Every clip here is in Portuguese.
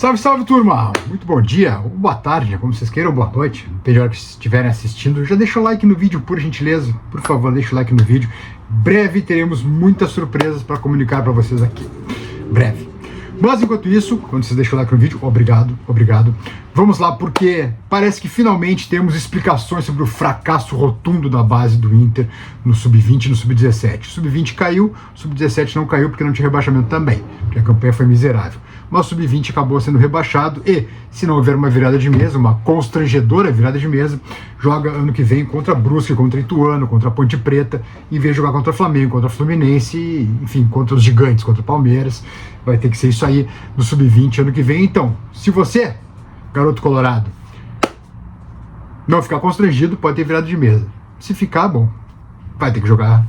Salve, salve, turma! Muito bom dia, ou boa tarde, como vocês queiram, boa noite. Depende da hora que estiverem assistindo. Já deixa o like no vídeo, por gentileza. Por favor, deixa o like no vídeo. Breve teremos muitas surpresas para comunicar para vocês aqui. Breve. Mas enquanto isso, quando vocês deixam o like no vídeo, obrigado. Vamos lá, porque parece que finalmente temos explicações sobre o fracasso rotundo da base do Inter no Sub-20 e no Sub-17. O Sub-20 caiu, o Sub-17 não caiu porque não tinha rebaixamento também, porque a campanha foi miserável. Mas o Sub-20 acabou sendo rebaixado e, se não houver uma virada de mesa, uma constrangedora virada de mesa, joga ano que vem contra Brusque, contra Ituano, contra a Ponte Preta, em vez de jogar contra Flamengo, contra Fluminense, enfim, contra os gigantes, contra o Palmeiras. Vai ter que ser isso aí no Sub-20 ano que vem. Então, se você, garoto colorado, não ficar constrangido, pode ter virada de mesa. Se ficar, bom, vai ter que jogar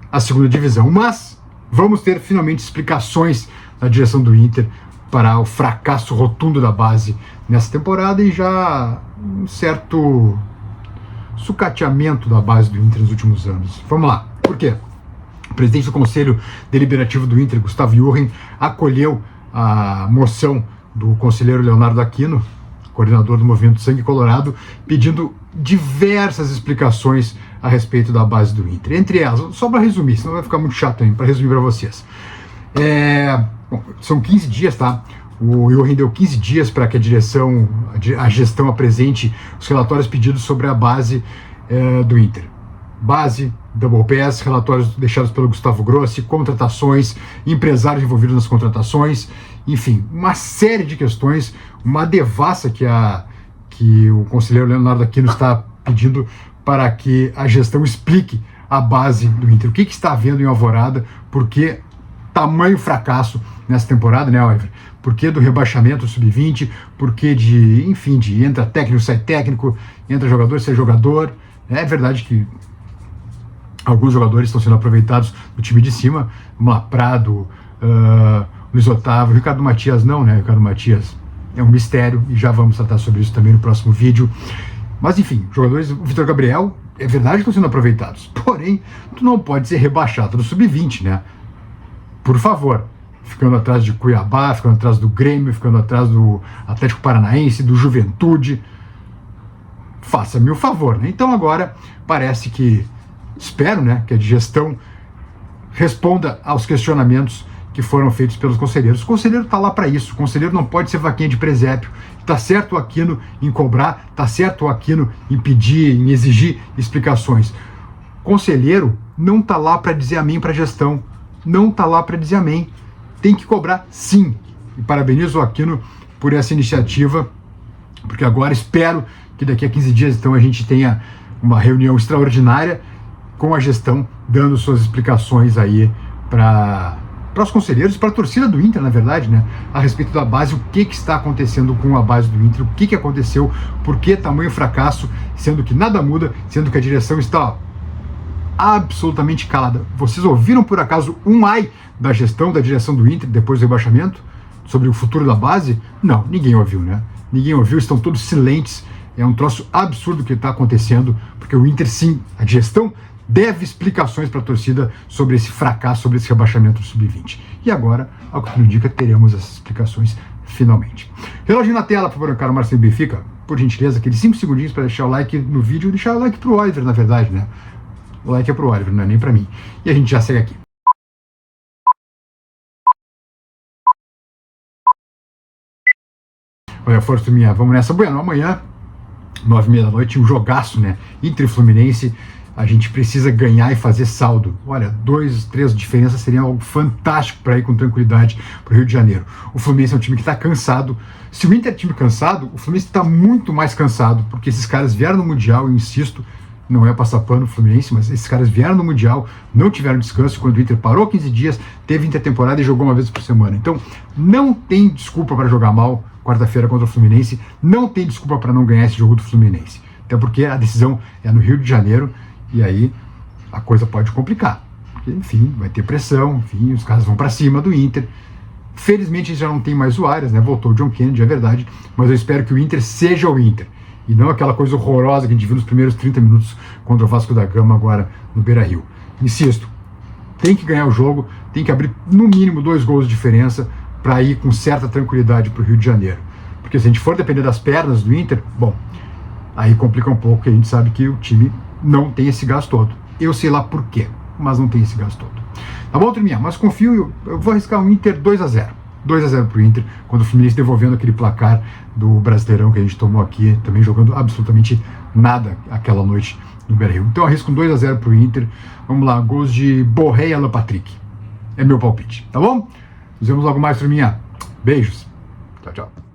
a segunda divisão. Mas vamos ter finalmente explicações da direção do Inter para o fracasso rotundo da base nessa temporada e já um certo sucateamento da base do Inter nos últimos anos. Vamos lá. Por quê? O presidente do Conselho Deliberativo do Inter, Gustavo Jurgen, acolheu a moção do conselheiro Leonardo Aquino, coordenador do Movimento Sangue Colorado, pedindo diversas explicações a respeito da base do Inter. Entre elas, só para resumir, senão vai ficar muito chato ainda, para resumir para vocês. Bom, são 15 dias, tá? O Jurgen deu 15 dias para que a gestão apresente os relatórios pedidos sobre a base do Inter. Base, Double Pass, relatórios deixados pelo Gustavo Grossi, contratações, empresários envolvidos nas contratações, enfim, uma série de questões, uma devassa que o conselheiro Leonardo Aquino está pedindo para que a gestão explique a base do Inter. O que está havendo em Alvorada, por que tamanho fracasso nessa temporada, né, Oliver? Por que do rebaixamento Sub-20, por que de entra técnico, sai técnico, entra jogador, sai jogador. É verdade que alguns jogadores estão sendo aproveitados do time de cima. Vamos lá, Prado, Luiz Otávio, Ricardo Matias não, né? Ricardo Matias é um mistério e já vamos tratar sobre isso também no próximo vídeo. Mas enfim, jogadores, o Vitor Gabriel, é verdade que estão sendo aproveitados, porém, tu não pode ser rebaixado no Sub-20, né? Por favor, ficando atrás de Cuiabá, ficando atrás do Grêmio, ficando atrás do Atlético Paranaense, do Juventude, faça-me o favor, né? Então agora parece que, espero, né, que a gestão responda aos questionamentos que foram feitos pelos conselheiros. O conselheiro está lá para isso, o conselheiro não pode ser vaquinha de presépio. Está certo o Aquino em cobrar, está certo o Aquino em pedir, em exigir explicações. O conselheiro não está lá para dizer amém para a gestão, não está lá para dizer amém. Tem que cobrar sim. E parabenizo o Aquino por essa iniciativa, porque agora espero que daqui a 15 dias então a gente tenha uma reunião extraordinária com a gestão dando suas explicações aí para os conselheiros, para a torcida do Inter, na verdade, né, a respeito da base, o que está acontecendo com a base do Inter, o que aconteceu, por que tamanho fracasso, sendo que nada muda, sendo que a direção está absolutamente calada. Vocês ouviram por acaso um ai da gestão, da direção do Inter depois do rebaixamento, sobre o futuro da base? Não, ninguém ouviu, né? Ninguém ouviu, estão todos silentes. É um troço absurdo que está acontecendo, porque o Inter, sim, a gestão deve explicações para a torcida sobre esse fracasso, sobre esse rebaixamento do Sub-20. E agora, ao que tudo indica, teremos essas explicações finalmente. Relógio na tela, por favor, cara, Marcelo Benfica, por gentileza, aqueles 5 segundinhos para deixar o like no vídeo e deixar o like pro Oliver, na verdade, né? O like é pro Oliver, não é nem para mim. E a gente já segue aqui. Olha, força minha, vamos nessa. Bueno, amanhã, 9h30 da noite, um jogaço, né? Inter e Fluminense. A gente precisa ganhar e fazer saldo. Olha, 2, 3 diferenças seria algo fantástico para ir com tranquilidade para o Rio de Janeiro. O Fluminense é um time que está cansado. Se o Inter é time cansado, o Fluminense está muito mais cansado, porque esses caras vieram no Mundial, eu insisto, não é passar pano o Fluminense, mas esses caras vieram no Mundial, não tiveram descanso, quando o Inter parou 15 dias, teve intertemporada e jogou uma vez por semana. Então, não tem desculpa para jogar mal quarta-feira contra o Fluminense, não tem desculpa para não ganhar esse jogo do Fluminense. Até porque a decisão é no Rio de Janeiro, e aí a coisa pode complicar. Porque, enfim, vai ter pressão, enfim, os caras vão para cima do Inter. Felizmente já não tem mais o Arias, né? Voltou o John Kennedy, é verdade, mas eu espero que o Inter seja o Inter. E não aquela coisa horrorosa que a gente viu nos primeiros 30 minutos contra o Vasco da Gama agora no Beira-Rio. Insisto, tem que ganhar o jogo, tem que abrir no mínimo 2 gols de diferença para ir com certa tranquilidade para o Rio de Janeiro. Porque se a gente for depender das pernas do Inter, bom, aí complica um pouco, porque a gente sabe que o time não tem esse gás todo. Eu sei lá por quê, mas não tem esse gás todo. Tá bom, turminha? Mas confio, eu vou arriscar um Inter 2-0. 2-0 pro Inter, quando o Fluminense devolvendo aquele placar do Brasileirão que a gente tomou aqui, também jogando absolutamente nada aquela noite no Beira-Rio. Então eu arrisco um 2-0 pro Inter. Vamos lá, gols de Borré e Alan Patrick. É meu palpite, tá bom? Nos vemos logo mais, turminha. Beijos. Tchau, tchau.